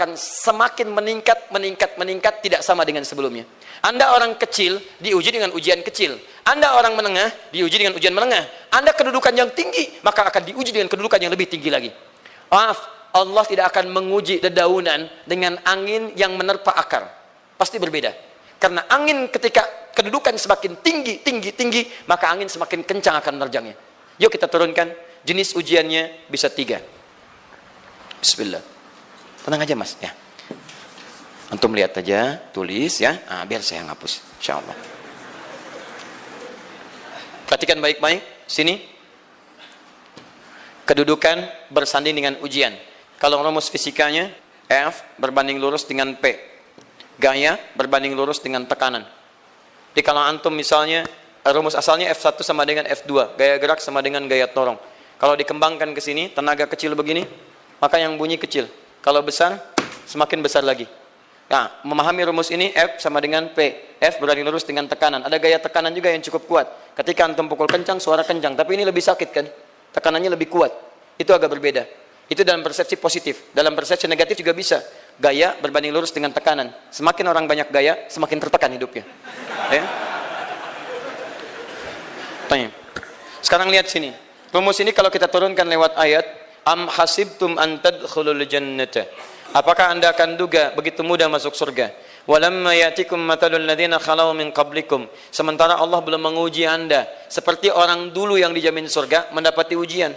akan semakin meningkat, tidak sama dengan sebelumnya. Anda orang kecil, diuji dengan ujian kecil. Anda orang menengah, diuji dengan ujian menengah. Anda kedudukan yang tinggi, maka akan diuji dengan kedudukan yang lebih tinggi lagi. Maaf, Allah tidak akan menguji dedaunan dengan angin yang menerpa akar. Pasti berbeda. Karena angin ketika kedudukan semakin tinggi, maka angin semakin kencang akan menerjangnya. Yuk kita turunkan. Jenis ujiannya bisa 3. Bismillah. Tenang aja mas, ya. Antum lihat aja, tulis ya. Biar saya hapus, insyaallah. Perhatikan baik-baik. Sini. Kedudukan bersanding dengan ujian. Kalau rumus fisikanya, F berbanding lurus dengan P. Gaya berbanding lurus dengan tekanan. Jadi kalau antum misalnya, rumus asalnya F1 sama dengan F2. Gaya gerak sama dengan gaya dorong. Kalau dikembangkan ke sini, tenaga kecil begini, maka yang bunyi kecil. Kalau besar, semakin besar lagi. Nah, memahami rumus ini, F sama dengan P. F berbanding lurus dengan tekanan. Ada gaya tekanan juga yang cukup kuat. Ketika antum pukul kencang, suara kencang. Tapi ini lebih sakit kan? Tekanannya lebih kuat. Itu agak berbeda. Itu dalam persepsi positif. Dalam persepsi negatif juga bisa. Gaya berbanding lurus dengan tekanan. Semakin orang banyak gaya, semakin tertekan hidupnya. Ya? Tanya. Sekarang lihat sini. Rumus ini kalau kita turunkan lewat ayat, am hasibtum an tadkhulul jannata. Apakah anda akan duga begitu mudah masuk surga? Walamma yatikum matalul ladzina khalau min qablikum. Sementara Allah belum menguji anda seperti orang dulu yang dijamin surga mendapati ujian.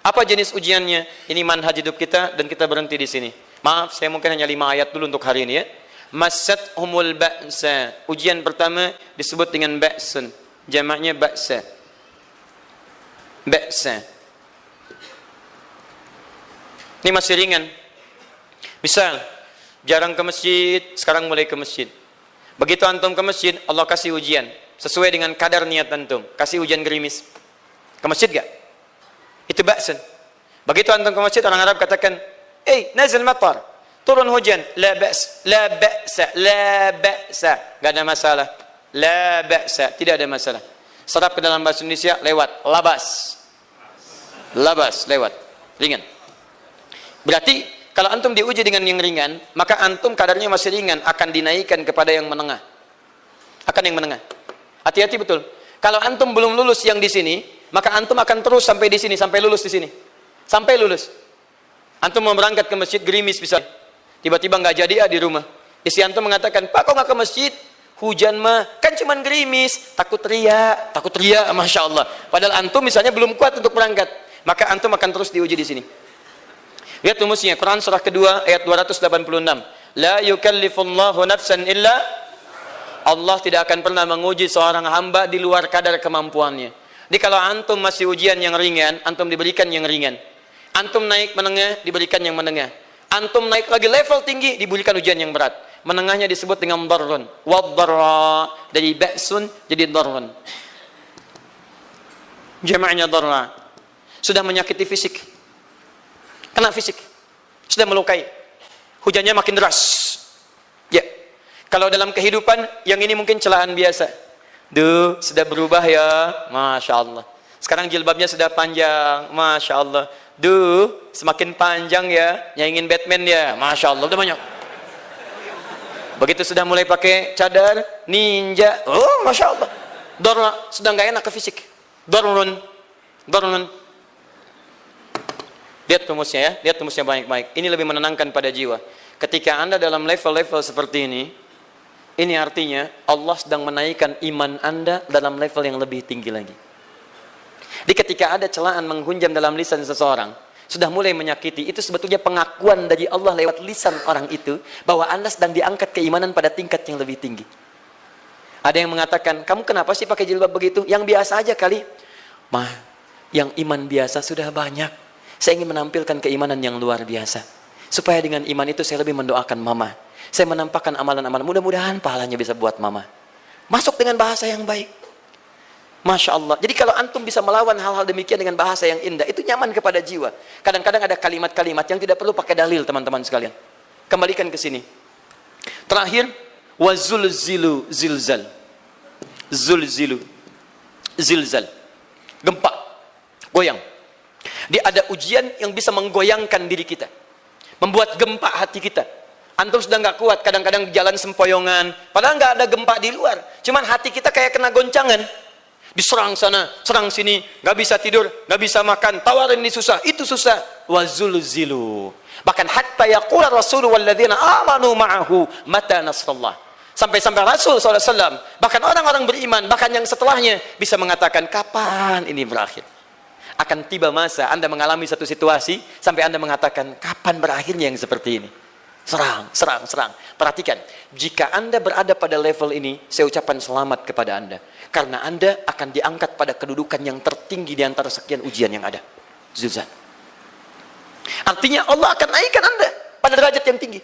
Apa jenis ujiannya? Ini manhaj hidup kita dan kita berhenti di sini. Maaf, saya mungkin hanya 5 ayat dulu untuk hari ini ya. Massathumul ba'sa. Ujian pertama disebut dengan ba'sun. Jamaknya ba'sa. Ba'sa. Ini masih ringan. Misal, jarang ke masjid, sekarang mulai ke masjid. Begitu antum ke masjid, Allah kasih ujian. Sesuai dengan kadar niat antum. Kasih ujian gerimis. Ke masjid gak? Itu ba'san. Begitu antum ke masjid, orang Arab katakan, nazil matar. Turun hujan. La ba's, la ba'sa, la ba'sa. Gak ada masalah. La ba'sa. Tidak ada masalah. Serap ke dalam bahasa Indonesia, lewat. Labas. Labas, lewat. Ringan. Berarti, kalau antum diuji dengan yang ringan, maka antum kadarnya masih ringan, akan dinaikkan kepada yang menengah. Akan yang menengah. Hati-hati betul. Kalau antum belum lulus yang di sini, maka antum akan terus sampai di sini, sampai lulus di sini. Sampai lulus. Antum mau berangkat ke masjid, gerimis bisa. Tiba-tiba nggak jadi di rumah. Istri antum mengatakan, Pak kok nggak ke masjid? Hujan mah, kan cuman gerimis. Takut teriak, Masya Allah. Padahal antum misalnya belum kuat untuk berangkat. Maka antum akan terus diuji di sini. Lihat rumusnya, Quran surah kedua ayat 286. La yukallifullahu nafsan illa. Allah tidak akan pernah menguji seorang hamba di luar kadar kemampuannya. Jadi kalau antum masih ujian yang ringan, antum diberikan yang ringan. Antum naik menengah, diberikan yang menengah. Antum naik lagi level tinggi, diberikan ujian yang berat. Menengahnya disebut dengan darrun. Wad-darra. Dari ba'sun jadi darrun. Jamaknya darra. Sudah menyakiti fisik. Kena fisik. Sudah melukai. Hujannya makin deras. Ya. Kalau dalam kehidupan, yang ini mungkin celaan biasa. Duh, sudah berubah ya. Masya Allah. Sekarang jilbabnya sudah panjang. Masya Allah. Duh, semakin panjang ya. Yang ingin Batman ya. Masya Allah. Udah banyak. Begitu sudah mulai pakai cadar, ninja. Oh, Masya Allah. Darra. Sudah nggak enak ke fisik. Darrun. Darrun. Lihat rumusnya ya. Lihat rumusnya baik-baik. Ini lebih menenangkan pada jiwa. Ketika anda dalam level-level seperti ini artinya Allah sedang menaikkan iman anda dalam level yang lebih tinggi lagi. Jadi ketika ada celaan menghunjam dalam lisan seseorang, sudah mulai menyakiti, itu sebetulnya pengakuan dari Allah lewat lisan orang itu, bahwa anda sedang diangkat keimanan pada tingkat yang lebih tinggi. Ada yang mengatakan, kamu kenapa sih pakai jilbab begitu? Yang biasa aja kali. Mah, yang iman biasa sudah banyak. Saya ingin menampilkan keimanan yang luar biasa. Supaya dengan iman itu saya lebih mendoakan mama. Saya menampakkan amalan-amalan. Mudah-mudahan pahalanya bisa buat mama. Masuk dengan bahasa yang baik. Masya Allah. Jadi kalau antum bisa melawan hal-hal demikian dengan bahasa yang indah, itu nyaman kepada jiwa. Kadang-kadang ada kalimat-kalimat yang tidak perlu pakai dalil, teman-teman sekalian. Kembalikan ke sini. Terakhir, wazulzilu zilzal. Zulzilu. Zilzal. Gempa. Goyang. Dia ada ujian yang bisa menggoyangkan diri kita. Membuat gempa hati kita. Antum sudah nggak kuat, kadang-kadang jalan sempoyongan, padahal nggak ada gempa di luar. Cuman hati kita kayak kena goncangan. Diserang sana, serang sini, nggak bisa tidur, nggak bisa makan, tawarin ini susah, itu susah. Wazulzilu. Bahkan hatta yaqula Rasulullah walladzina amanu ma'ahu mata nasrullah. Sampai-sampai Rasul SAW, bahkan orang-orang beriman, bahkan yang setelahnya bisa mengatakan, kapan ini berakhir? Akan tiba masa Anda mengalami satu situasi sampai Anda mengatakan, kapan berakhirnya yang seperti ini? Serang, serang, serang. Perhatikan, jika Anda berada pada level ini, saya ucapkan selamat kepada Anda. Karena Anda akan diangkat pada kedudukan yang tertinggi di antara sekian ujian yang ada. Zuzan. Artinya Allah akan naikkan Anda pada derajat yang tinggi.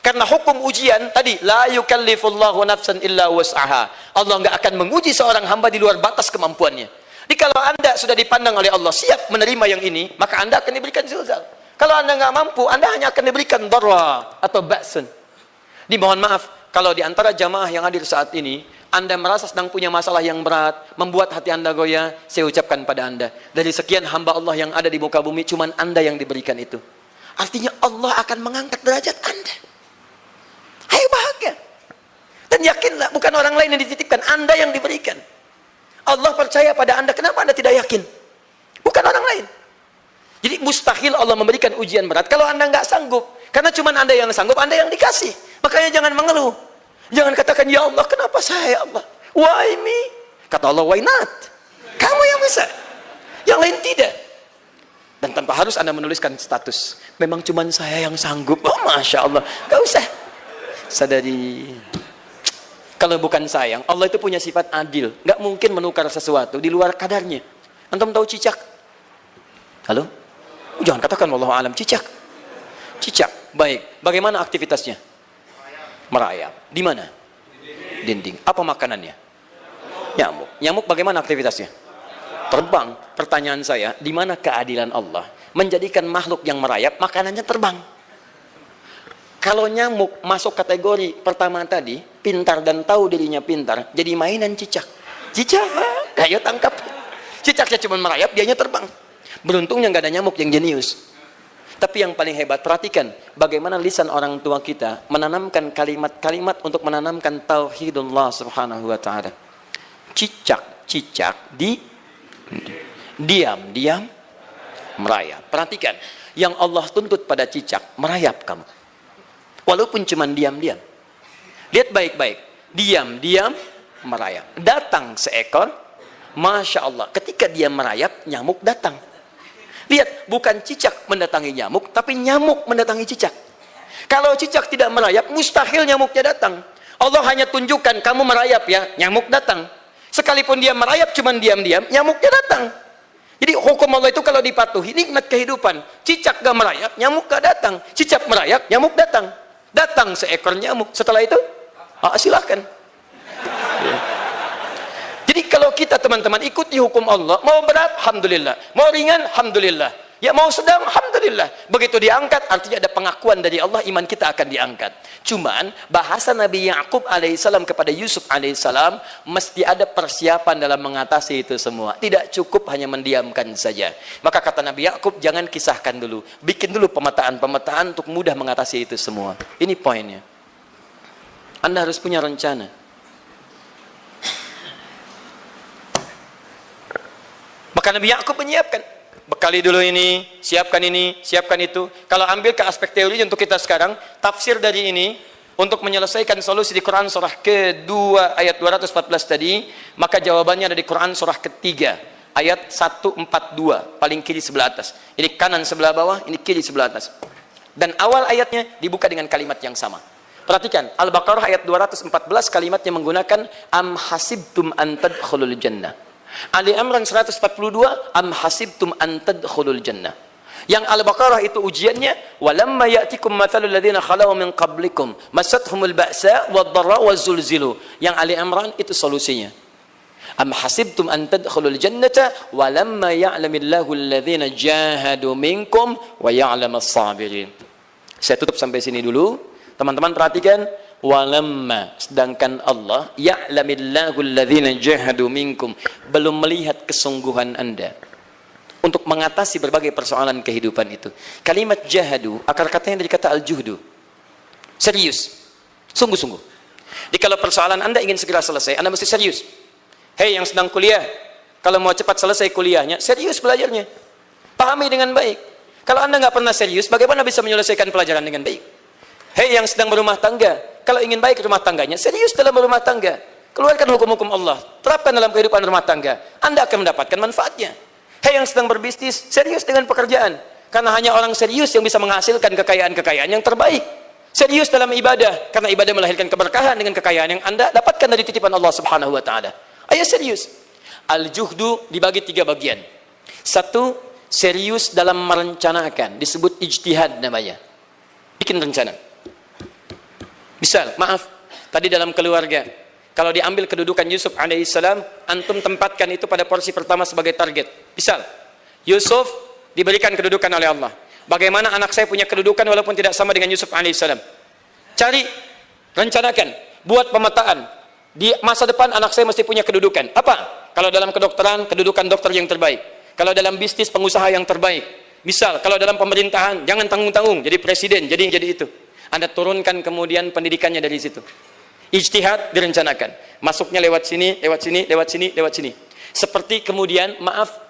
Karena hukum ujian tadi, la yukallifullahu nafsan illa wus'aha. Allah nggak akan menguji seorang hamba di luar batas kemampuannya. Jadi kalau Anda sudah dipandang oleh Allah siap menerima yang ini, maka Anda akan diberikan zilzal. Kalau Anda nggak mampu, Anda hanya akan diberikan darra atau ba'sun. Dimohon maaf, kalau di antara jamaah yang hadir saat ini, Anda merasa sedang punya masalah yang berat, membuat hati Anda goyah, saya ucapkan pada Anda, dari sekian hamba Allah yang ada di muka bumi, cuman Anda yang diberikan itu. Artinya Allah akan mengangkat derajat Anda. Ayo bahagia. Dan yakinlah, bukan orang lain yang dititipkan, Anda yang diberikan. Allah percaya pada Anda, kenapa Anda tidak yakin? Bukan orang lain. Jadi mustahil Allah memberikan ujian berat kalau Anda nggak sanggup. Karena cuma Anda yang sanggup, Anda yang dikasih. Makanya jangan mengeluh. Jangan katakan, ya Allah, kenapa saya, ya Allah? Why me? Kata Allah, why not? Kamu yang bisa. Yang lain tidak. Dan tanpa harus Anda menuliskan status. Memang cuma saya yang sanggup. Oh, Masya Allah. Gak usah. Sadari. Kalau bukan sayang, Allah itu punya sifat adil. Gak mungkin menukar sesuatu di luar kadarnya. Antum tahu cicak? Halo? Jangan katakan wallahu alam, cicak. Cicak, baik. Bagaimana aktivitasnya? Merayap. Di mana? Dinding. Apa makanannya? Nyamuk. Nyamuk bagaimana aktivitasnya? Terbang. Pertanyaan saya, di mana keadilan Allah menjadikan makhluk yang merayap makanannya terbang? Kalau nyamuk masuk kategori pertama tadi, pintar dan tahu dirinya pintar, jadi mainan cicak. Cicak, ayo tangkap. Cicaknya cuma merayap, dianya terbang. Beruntungnya nggak ada nyamuk yang jenius. Tapi yang paling hebat, perhatikan bagaimana lisan orang tua kita menanamkan kalimat-kalimat untuk menanamkan tauhidullah subhanahu wa ta'ala. Cicak diam merayap. Perhatikan, yang Allah tuntut pada cicak, merayap kamu. Walaupun cuma diam-diam. Lihat baik-baik, diam merayap. Datang seekor, Masya Allah, ketika dia merayap, nyamuk datang. Lihat, bukan cicak mendatangi nyamuk, tapi nyamuk mendatangi cicak. Kalau cicak tidak merayap, mustahil nyamuknya datang. Allah hanya tunjukkan, kamu merayap ya, nyamuk datang. Sekalipun dia merayap, cuman diam-diam, nyamuknya datang. Jadi hukum Allah itu kalau dipatuhi, nikmat kehidupan. Cicak gak merayap, nyamuk gak datang. Cicak merayap, nyamuk datang. Datang seekor nyamuk. Setelah itu, silakan. Jadi kalau kita teman-teman ikuti hukum Allah, mau berat, alhamdulillah. Mau ringan, alhamdulillah. Ya mau sedang, alhamdulillah. Begitu diangkat, artinya ada pengakuan dari Allah, iman kita akan diangkat. Cuman, bahasa Nabi Ya'qub alaihissalam kepada Yusuf alaihissalam, mesti ada persiapan dalam mengatasi itu semua. Tidak cukup hanya mendiamkan saja. Maka kata Nabi Ya'qub, jangan kisahkan dulu. Bikin dulu pemetaan-pemetaan untuk mudah mengatasi itu semua. Ini poinnya. Anda harus punya rencana. Maka Nabi Ya'qub menyiapkan, bekali dulu ini, siapkan itu. Kalau ambil ke aspek teori untuk kita sekarang, tafsir dari ini untuk menyelesaikan solusi di Quran surah kedua ayat 214 tadi, maka jawabannya ada di Quran surah ketiga ayat 142, paling kiri sebelah atas. Ini kanan sebelah bawah, ini kiri sebelah atas. Dan awal ayatnya dibuka dengan kalimat yang sama. Perhatikan, Al-Baqarah ayat 214 kalimatnya menggunakan am hasibtum an tadkhulul jannah. Ali Imran 142 am hasibtum an tadkhulul jannah. Yang Al-Baqarah itu ujiannya, walamma ya'tikum mathalul ladzina khalau min qablikum masathumul ba'sa wad-dharra waz-zulzilu. Yang Ali Imran itu solusinya. Am hasibtum an tadkhulul jannata walamma ya'lamillahu alladzina jahadu minkum wa ya'lamas sabirin. Saya tutup sampai sini dulu. Teman-teman perhatikan, walamma, sedangkan Allah ya'lamillahu alladzina jahadu minkum, belum melihat kesungguhan Anda untuk mengatasi berbagai persoalan kehidupan itu. Kalimat jahadu akar katanya dari kata al-juhdu. Serius. Sungguh-sungguh. Jadi kalau persoalan Anda ingin segera selesai, Anda mesti serius. Hei yang sedang kuliah, kalau mau cepat selesai kuliahnya, serius belajarnya. Pahami dengan baik. Kalau Anda nggak pernah serius, bagaimana bisa menyelesaikan pelajaran dengan baik? Hei yang sedang berumah tangga, kalau ingin baik rumah tangganya, serius dalam berumah tangga. Keluarkan hukum-hukum Allah, terapkan dalam kehidupan rumah tangga. Anda akan mendapatkan manfaatnya. Hei yang sedang berbisnis, serius dengan pekerjaan. Karena hanya orang serius yang bisa menghasilkan kekayaan-kekayaan yang terbaik. Serius dalam ibadah, karena ibadah melahirkan keberkahan dengan kekayaan yang Anda dapatkan dari titipan Allah Subhanahu wa taala. Ayo serius. Al-juhdu dibagi 3 bagian. 1, serius dalam merencanakan, disebut ijtihad namanya. Bikin rencana. Misal, maaf, tadi dalam keluarga, kalau diambil kedudukan Yusuf alaihissalam, antum tempatkan itu pada porsi pertama sebagai target. Misal, Yusuf diberikan kedudukan oleh Allah. Bagaimana anak saya punya kedudukan walaupun tidak sama dengan Yusuf alaihissalam? Cari, rencanakan, buat pemetaan. Di masa depan anak saya mesti punya kedudukan. Apa? Kalau dalam kedokteran, kedudukan dokter yang terbaik. Kalau dalam bisnis, pengusaha yang terbaik. Misal, kalau dalam pemerintahan, jangan tanggung-tanggung, jadi presiden, jadi itu. Anda turunkan kemudian pendidikannya dari situ. Ijtihad direncanakan. Masuknya lewat sini, lewat sini, lewat sini, lewat sini. Seperti kemudian, maaf,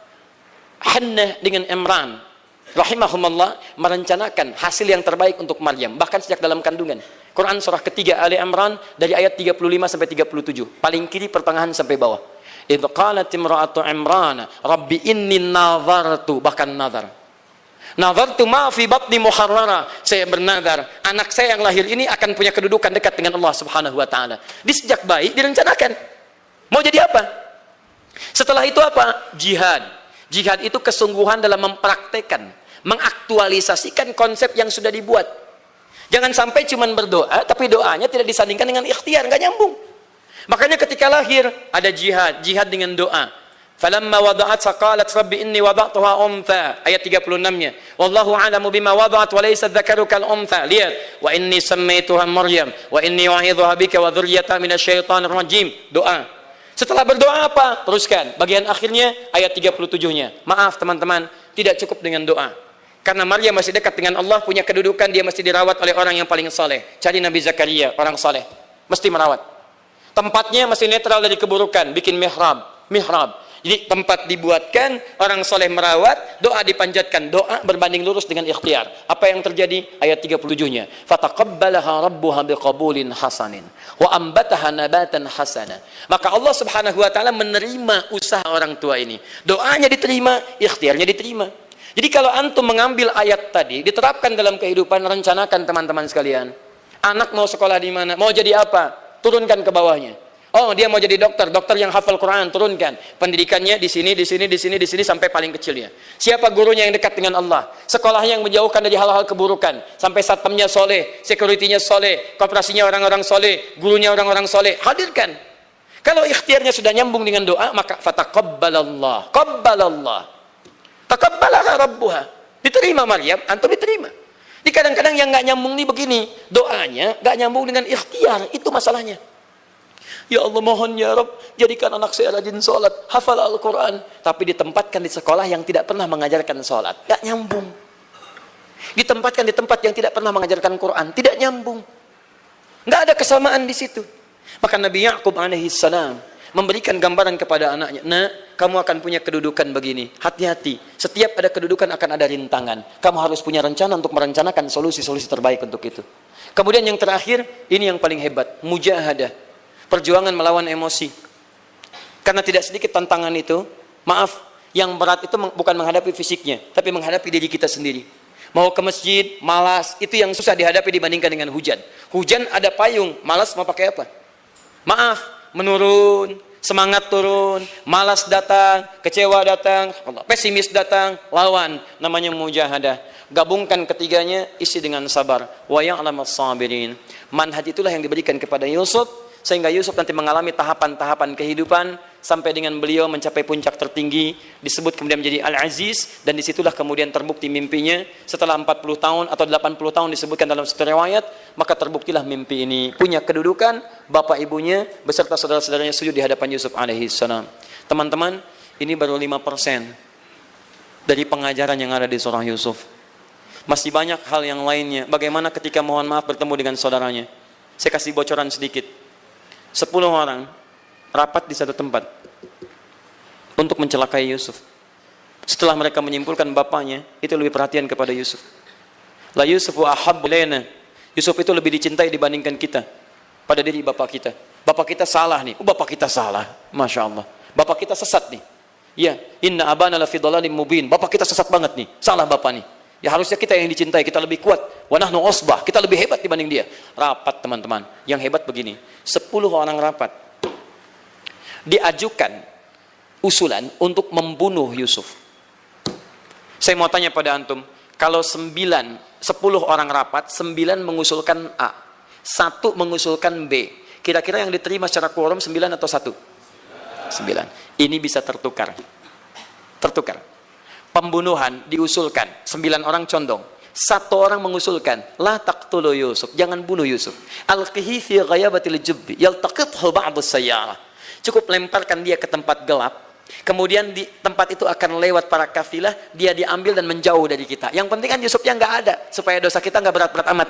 Hannah dengan Imran rahimahumullah merencanakan hasil yang terbaik untuk Maryam, bahkan sejak dalam kandungan. Quran surah ketiga Ali Imran dari ayat 35 sampai 37, paling kiri pertengahan sampai bawah. Idz qalat imra'atu Imran rabbi inni nazartu, bahkan nazartu ma fi batni muharrara, saya bernazar anak saya yang lahir ini akan punya kedudukan dekat dengan Allah Subhanahu wa taala. Di sejak bayi direncanakan mau jadi apa. Setelah itu apa? Jihad itu kesungguhan dalam mempraktekkan, mengaktualisasikan konsep yang sudah dibuat. Jangan sampai cuma berdoa, tapi doanya tidak disandingkan dengan ikhtiar, nggak nyambung. Makanya ketika lahir ada jihad dengan doa. Falamma wada'at saqalat rabbi inni wada'tuha untha, ayat 36-nya. Wallahu a'lamu bima wada'at wa laysa dzakaru kal untha. Lihat, wa inni sammaituha Maryam wa inni u'idzuha bika wa dzurriyyataha minasyaitonir rajim. Doa. Setelah berdoa apa? Teruskan. Bagian akhirnya ayat 37-nya. Maaf teman-teman, tidak cukup dengan doa. Karena Maryam masih dekat dengan Allah, punya kedudukan, dia mesti dirawat oleh orang yang paling saleh. Cari Nabi Zakaria, orang saleh. Mesti merawat. Tempatnya masih netral dari keburukan, bikin mihrab. Jadi tempat dibuatkan, orang soleh merawat, doa dipanjatkan, doa berbanding lurus dengan ikhtiar. Apa yang terjadi? Ayat 37-nya. Fataqabbalaha rabbuha biqabulin hasanin wa ambataha nabatan hasana. Maka Allah Subhanahu wa taala menerima usaha orang tua ini. Doanya diterima, ikhtiarnya diterima. Jadi kalau antum mengambil ayat tadi, diterapkan dalam kehidupan, rencanakan teman-teman sekalian. Anak mau sekolah di mana? Mau jadi apa? Turunkan ke bawahnya. Oh, dia mau jadi dokter yang hafal Quran, turunkan. Pendidikannya di sini sampai paling kecilnya. Siapa gurunya yang dekat dengan Allah? Sekolahnya yang menjauhkan dari hal-hal keburukan. Sampai satpamnya soleh, securitynya soleh, koperasinya orang-orang soleh, gurunya orang-orang soleh. Hadirkan. Kalau ikhtiarnya sudah nyambung dengan doa, maka fataqabbalallah. Taqabbalaha rabbuha. Diterima Maryam, antum diterima. Di kadang-kadang yang nggak nyambung nih begini, doanya nggak nyambung dengan ikhtiar, itu masalahnya. Ya Allah mohon ya Rabb, jadikan anak saya rajin sholat, hafal Al-Quran, tapi ditempatkan di sekolah yang tidak pernah mengajarkan sholat, nggak nyambung. Ditempatkan di tempat yang tidak pernah mengajarkan Quran, tidak nyambung. Nggak ada kesamaan di situ. Maka Nabi Ya'qub alaihissalam memberikan gambaran kepada anaknya, nak, kamu akan punya kedudukan begini, hati-hati, setiap ada kedudukan akan ada rintangan, kamu harus punya rencana untuk merencanakan solusi-solusi terbaik untuk itu. Kemudian yang terakhir, ini yang paling hebat, mujahadah, perjuangan melawan emosi. Karena tidak sedikit tantangan itu, maaf, yang berat itu bukan menghadapi fisiknya, tapi menghadapi diri kita sendiri. Mau ke masjid, malas, itu yang susah dihadapi dibandingkan dengan hujan. Hujan ada payung, malas mau pakai apa? Maaf, menurun, semangat turun, malas datang, kecewa datang, pesimis datang, lawan, namanya mujahadah. Gabungkan ketiganya, isi dengan sabar. Wa ya'lamas sabirin. Manhaj itulah yang diberikan kepada Yusuf, sehingga Yusuf nanti mengalami tahapan-tahapan kehidupan sampai dengan beliau mencapai puncak tertinggi, disebut kemudian menjadi Al-Aziz, dan disitulah kemudian terbukti mimpinya setelah 40 tahun atau 80 tahun disebutkan dalam satu riwayat, maka terbuktilah mimpi ini punya kedudukan, bapak ibunya beserta saudara-saudaranya sujud di hadapan Yusuf alaihissalam. Teman-teman, ini baru 5% dari pengajaran yang ada di surah Yusuf. Masih banyak hal yang lainnya. Bagaimana ketika mohon maaf bertemu dengan saudaranya. Saya kasih bocoran sedikit. 10 orang rapat di satu tempat untuk mencelakai Yusuf. Setelah mereka menyimpulkan bapaknya itu lebih perhatian kepada Yusuf. La Yusufu ahabbu ilaina. Yusuf itu lebih dicintai dibandingkan kita pada diri bapak kita. Bapak kita salah nih. Bapak kita salah. Masya Allah. Bapak kita sesat nih. Ya, inna abana lafi dhalalim mubin. Bapak kita sesat banget nih. Salah bapak nih. Ya harusnya kita yang dicintai, kita lebih kuat. Wa nahnu usbah, kita lebih hebat dibanding dia. Rapat teman-teman. Yang hebat begini, 10 orang rapat. Diajukan usulan untuk membunuh Yusuf. Saya mau tanya pada antum, kalau 10 orang rapat, 9 mengusulkan A, 1 mengusulkan B. Kira-kira yang diterima secara quorum 9 atau 1? 9. Ini bisa tertukar. Tertukar. Pembunuhan diusulkan, 9 orang condong. 1 orang mengusulkan, la taqtulu Yusuf, jangan bunuh Yusuf. Alqihi fi ghayabatil jubbi, yaltaqithu ba'du sayyarah. Cukup lemparkan dia ke tempat gelap. Kemudian di tempat itu akan lewat para kafilah, dia diambil dan menjauh dari kita. Yang penting kan Yusufnya nggak ada, supaya dosa kita nggak berat-berat amat.